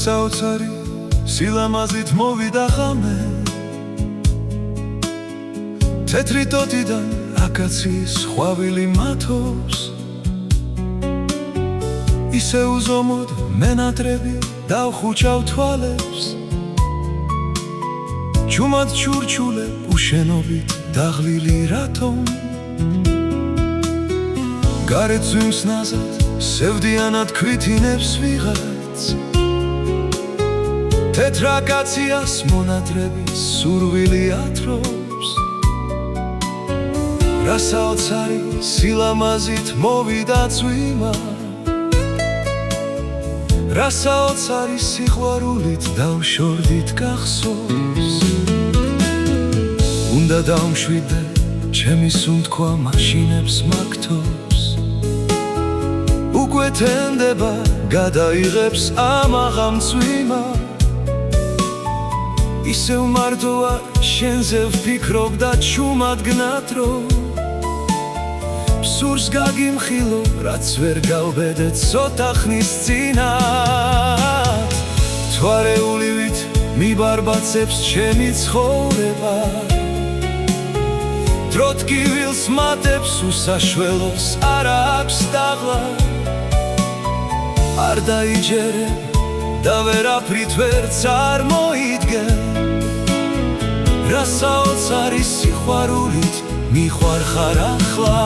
საოცარი სილამაზით მოვიდა ღამე თეთრი ტოტიდან აკაციის ხვავილი მათობს ისე უზომოდ მენატრები დავხუჭავ თვალებს ჩუმად ჩურჩულე უშენობით დაღლილი რატომ გარეთ ზვიმს ნაზად სევდიანად ქვითინებს ვიღაც თეთრ აკაციას მონატრები სურვილი ათრობს რა საოცარი სილამაზით მოვიდა წვიმა რა საოცარი სიყვარულით დავშორდით გახსოვს უნდა დავმშვიდე ჩემი სუნთქვა მაშინებს მაგთობს უკვე თენდება გადაიღებს ამაღამ წვიმა ისევ მარტოა შენზე ვფიქრობ და ჩუმად გნატრო სურს გაგიმხილო რაც ვერ გავბედე ცოტა ხნის წინათ თვარეულივით მიბარბაცებს ჩემი ცხოვრება დრო ტკივილს მატებს უსაშველოს არ აქვს დაღლა არ დაიჯერებ და ვერაფრით ვერ წარმოიდგენ რა საოცარი სიყვარულით მიყვარხარ ახლა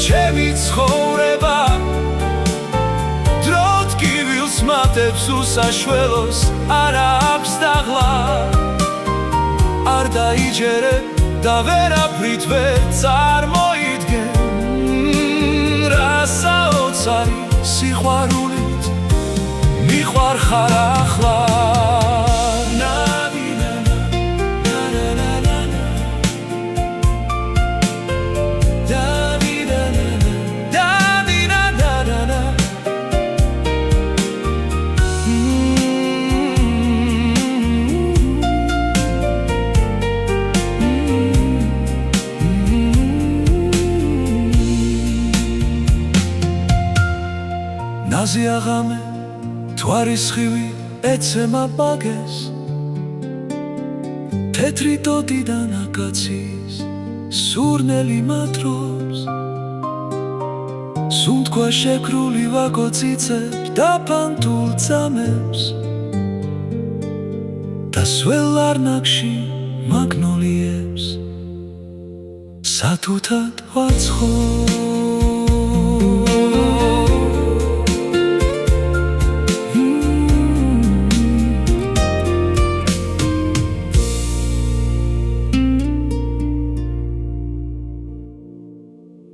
ჩემი ცხოვრება დრო ტკივილს მატებს უსაშველოს არ აქვს დაღლა არ დაიჯერებ და ვერაფრით ვერ წარმოიდგენ რა საოცარი სიყვარულით მიყვარხარ ახლა ნაზი აღამე თვარის ხივი ეცემა ბაგეს თეთრი ტოტიდან აკაციის სურნელი მათრობს სუნთქვა შეკრული ვაკოციცებს და ფანტულ წამებს და სველ არნაკში მაგნოლიებს სათუთად ვაცხობ